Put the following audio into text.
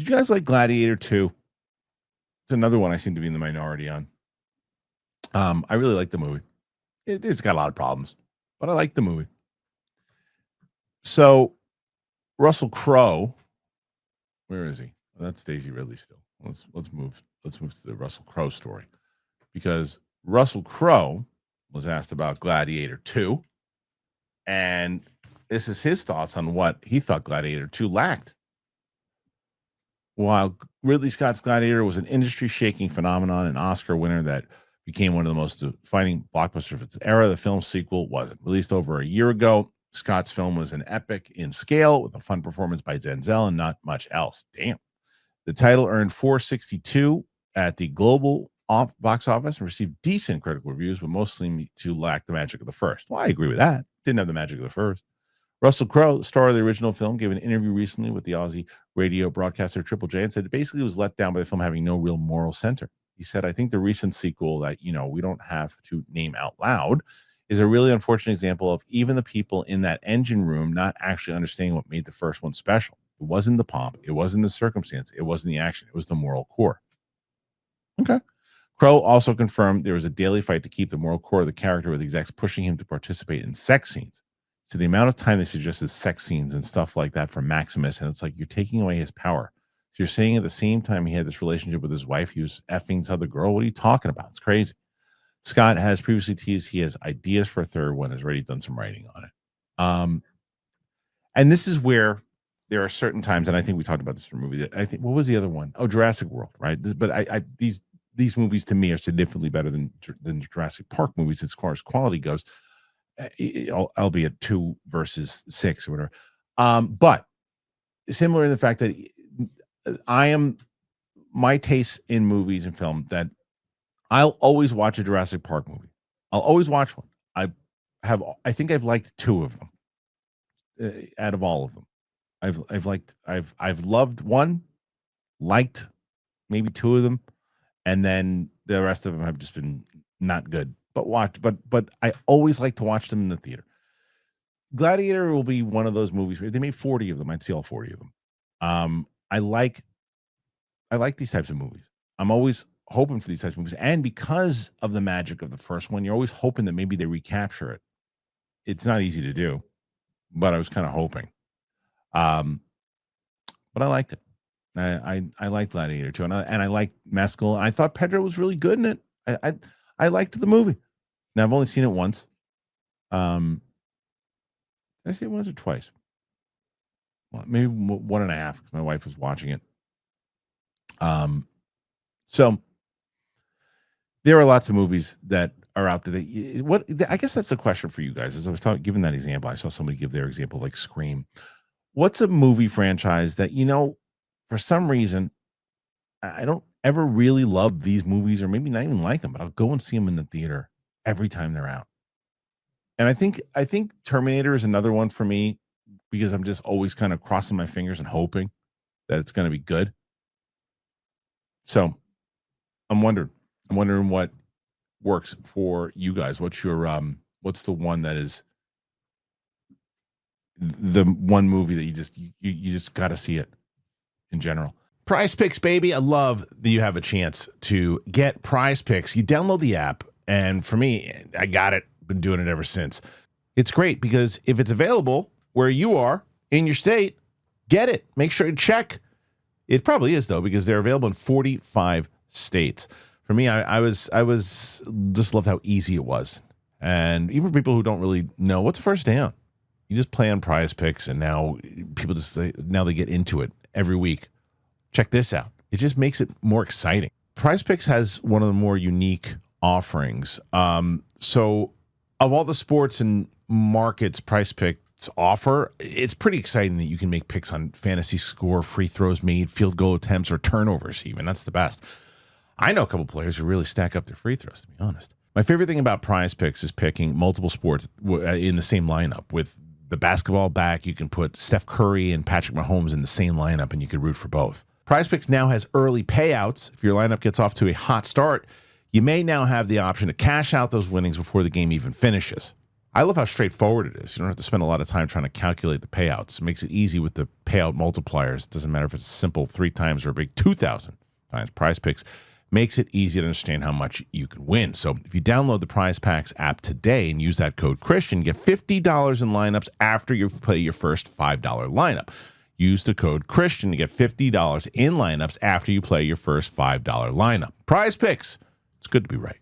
Did you guys like Gladiator 2? It's another one I seem to be in the minority on. I really like the movie. It's got a lot of problems, but I like the movie. So Russell Crowe, where is he? Well, that's Daisy Ridley still. Let's move to the Russell Crowe story, because Russell Crowe was asked about Gladiator 2, and this is his thoughts on what he thought Gladiator 2 lacked. While Ridley Scott's Gladiator was an industry-shaking phenomenon, an Oscar winner that became one of the most defining blockbusters of its era, the film's sequel wasn't. Released over a year ago, Scott's film was an epic in scale with a fun performance by Denzel and not much else. Damn. The title earned $462 at the global box office and received decent critical reviews, but mostly to lack the magic of the first. Well, I agree with that. Didn't have the magic of the first. Russell Crowe, the star of the original film, gave an interview recently with the Aussie radio broadcaster Triple J and said it basically was let down by the film having no real moral center. He said, I think the recent sequel that, we don't have to name out loud is a really unfortunate example of even the people in that engine room not actually understanding what made the first one special. It wasn't the pomp. It wasn't the circumstance. It wasn't the action. It was the moral core. Okay. Crowe also confirmed there was a daily fight to keep the moral core of the character, with execs pushing him to participate in sex scenes. So the amount of time they suggested sex scenes and stuff like that for Maximus, and it's like you're taking away his power. So you're saying at the same time he had this relationship with his wife, he was effing this other girl. What are you talking about? It's crazy. Scott has previously teased he has ideas for a third one, has already done some writing on it. And this is where there are certain times, and I think we talked about this for a movie, that I think, what was the other one? Oh, Jurassic World, right? But these movies to me are significantly better than Jurassic Park movies as far as quality goes, albeit 2 versus 6 or whatever. But similar in the fact that my taste in movies and film, that I'll always watch a Jurassic Park movie. I'll always watch one. I think I've liked 2 of them out of all of them. I've loved one, liked maybe 2 of them, and then the rest of them have just been not good. But I always like to watch them in the theater. Gladiator will be one of those movies. If they made 40 of them, I'd see all 40 of them. I like these types of movies. I'm always hoping for these types of movies, and because of the magic of the first one, you're always hoping that maybe they recapture it. It's not easy to do, but I was kind of hoping. But I liked it. I liked Gladiator too, and I liked Mescal. I thought Pedro was really good in it. I liked the movie. Now I've only seen it once. Did I see it once or twice? Well, maybe 1.5 because my wife was watching it. So there are lots of movies that are out there. I guess that's a question for you guys. As I was giving that example, I saw somebody give their example like Scream. What's a movie franchise that, for some reason, I don't ever really love these movies, or maybe not even like them, but I'll go and see them in the theater every time they're out. And I think Terminator is another one for me, because I'm just always kind of crossing my fingers and hoping that it's going to be good. So I'm wondering what works for you guys. What's the one that is the one movie that you just got to see it in general? Prize Picks, baby. I love that you have a chance to get Prize Picks. You download the app, and for me, I got it. Been doing it ever since. It's great because if it's available where you are in your state, get it. Make sure you check. It probably is, though, because they're available in 45 states. For me, I was just loved how easy it was. And even for people who don't really know, what's a first down? You just play on Prize Picks, and now people they get into it every week. Check this out. It just makes it more exciting. Prize Picks has one of the more unique offerings. So of all the sports and markets Prize Picks offer, it's pretty exciting that you can make picks on fantasy score, free throws made, field goal attempts, or turnovers even. That's the best. I know a couple players who really stack up their free throws, to be honest. My favorite thing about Prize Picks is picking multiple sports in the same lineup. With the basketball back, you can put Steph Curry and Patrick Mahomes in the same lineup, and you can root for both. Prize Picks now has early payouts. If your lineup gets off to a hot start, you may now have the option to cash out those winnings before the game even finishes. I love how straightforward it is. You don't have to spend a lot of time trying to calculate the payouts. It makes it easy with the payout multipliers. It doesn't matter if it's simple 3 times or a big 2,000 times. Prize Picks makes it easy to understand how much you can win. So if you download the Prize Packs app today and use that code Kristian, get $50 in lineups after you play your first $5 lineup. Use the code Kristian to get $50 in lineups after you play your first $5 lineup. Prize Picks. It's good to be right.